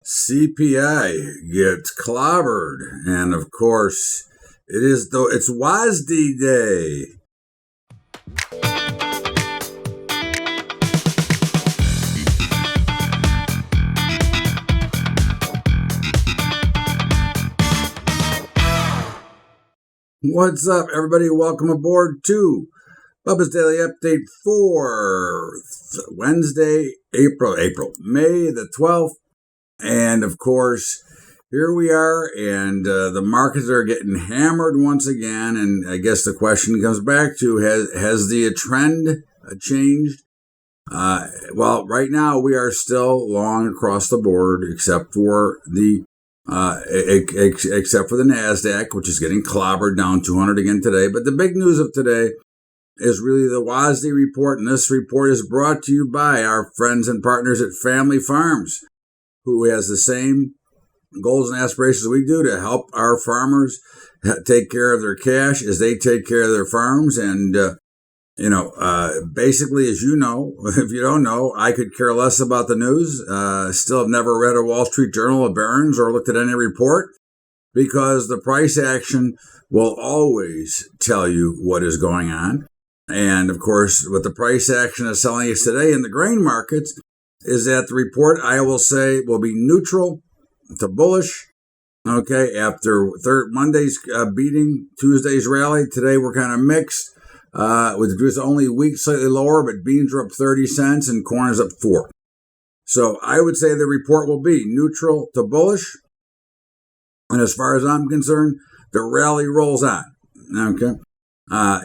CPI gets clobbered, and of course, it's WASDE day. What's up, everybody? Welcome aboard to Bubba's Daily Update for Wednesday, May the 12th. And of course, here we are, and the markets are getting hammered once again. And I guess the question comes back to, has the trend changed? Well, right now we are still long across the board, except for the NASDAQ, which is getting clobbered down 200 again today. But the big news of today is really the WASDE report, and this report is brought to you by our friends and partners at Family Farms, who has the same goals and aspirations we do to help our farmers take care of their cash as they take care of their farms. And basically, as you know, if you don't know, I could care less about the news. Still have never read a Wall Street Journal, a Barron's, or looked at any report, because the price action will always tell you what is going on. And of course, what the price action is telling us today in the grain markets is that the report, I will say, will be neutral to bullish. Okay, after Monday's beating, Tuesday's rally, today we're kind of mixed. With the juice only wheat slightly lower, but beans are up 30 cents and corn is up 4. So I would say the report will be neutral to bullish. And as far as I'm concerned, the rally rolls on. Okay.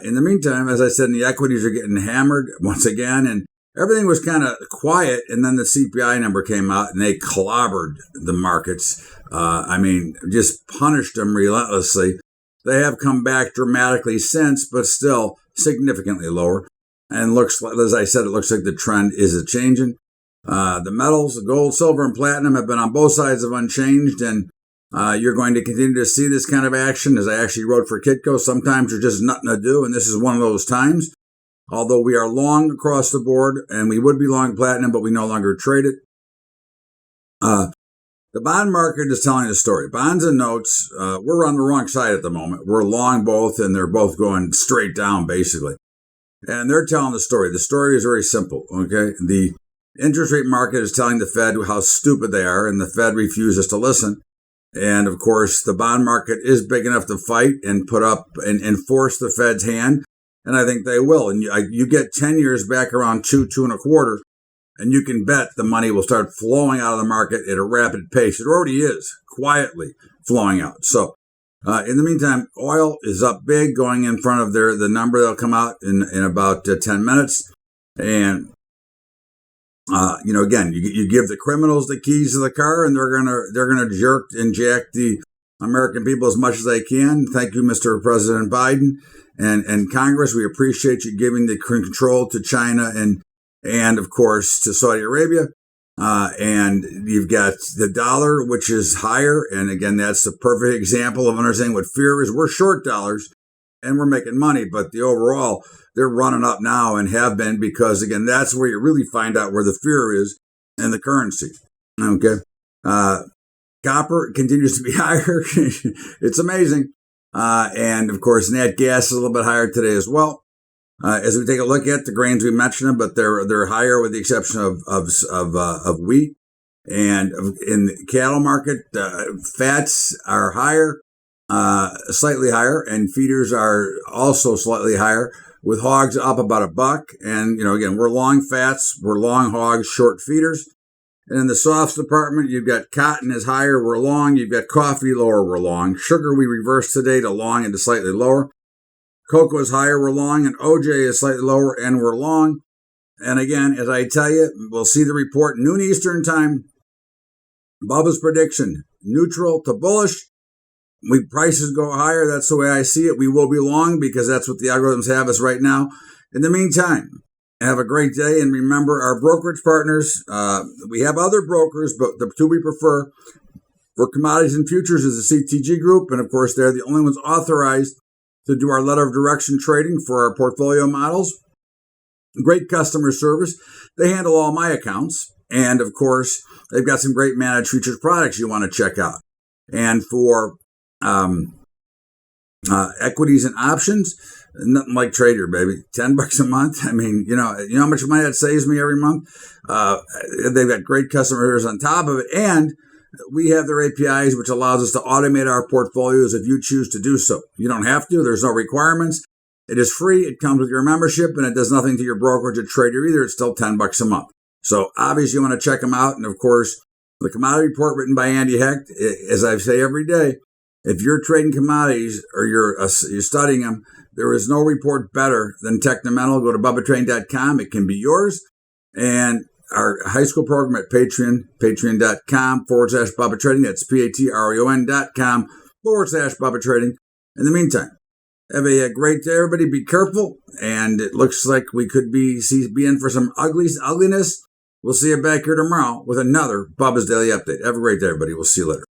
In the meantime, as I said, the equities are getting hammered once again, and everything was kind of quiet. And then the CPI number came out, and they clobbered the markets. Just punished them relentlessly. They have come back dramatically since, but still significantly lower. And looks like, as I said, it looks like the trend is changing. The metals, gold, silver, and platinum have been on both sides of unchanged, and you're going to continue to see this kind of action. As I actually wrote for Kitco, sometimes there's just nothing to do, and this is one of those times. Although we are long across the board, and we would be long platinum, but we no longer trade it. The bond market is telling the story. Bonds and notes, we're on the wrong side at the moment. We're long both, and they're both going straight down, basically. And they're telling the story. The story is very simple, okay? The interest rate market is telling the Fed how stupid they are, and the Fed refuses to listen. And, of course, the bond market is big enough to fight and put up and force the Fed's hand, and I think they will. And you get 10 years back around 2.25, and you can bet the money will start flowing out of the market at a rapid pace. It already is quietly flowing out. So in the meantime, oil is up big, going in front of the number that'll come out in about 10 minutes. And, again, you give the criminals the keys to the car, and they're gonna jerk and jack the American people as much as they can. Thank you, Mr. President Biden and Congress. We appreciate you giving the control to China and of course, to Saudi Arabia. And you've got the dollar, which is higher. And again, that's the perfect example of understanding what fear is. We're short dollars and we're making money, but the overall, they're running up now and have been, because again, that's where you really find out where the fear is in the currency. Okay. Copper continues to be higher. It's amazing. And of course, nat gas is a little bit higher today as well. As we take a look at the grains, we mentioned them, but they're higher with the exception of wheat. And in the cattle market, fats are higher, slightly higher, and feeders are also slightly higher, with hogs up about $1. And again, we're long fats, we're long hogs, short feeders. And in the softs department, you've got cotton is higher, we're long. You've got coffee, lower, we're long. Sugar, we reversed today to long and to slightly lower. Cocoa is higher, we're long, and OJ is slightly lower, and we're long. And again, as I tell you, we'll see the report noon Eastern time. Bubba's prediction, neutral to bullish. Prices go higher, that's the way I see it. We will be long because that's what the algorithms have us right now. In the meantime, have a great day, and remember our brokerage partners. We have other brokers, but the two we prefer for commodities and futures is the CTG Group, and of course, they're the only ones authorized to do our letter of direction trading for our portfolio models. Great customer service. They handle all my accounts. And of course, they've got some great managed futures products you want to check out. And for equities and options, nothing like Trader, baby. $10 a month. I mean, you know how much money that saves me every month. They've got great customers on top of it, and we have their APIs, which allows us to automate our portfolios if you choose to do so. You don't have to. There's no requirements. It is free. It comes with your membership, and it does nothing to your brokerage or trader either. It's still $10 a month. So obviously, you want to check them out. And of course, the commodity report written by Andy Hecht, as I say every day, if you're trading commodities or you're studying them, there is no report better than Technomental. Go to BUBBATrading.com. It can be yours. And our high school program at Patreon, patreon.com/BubbaTrading. That's patreon.com/BubbaTrading. In the meantime, have a great day, everybody. Be careful. And it looks like we could be in for some ugliness. We'll see you back here tomorrow with another Bubba's Daily Update. Have a great day, everybody. We'll see you later.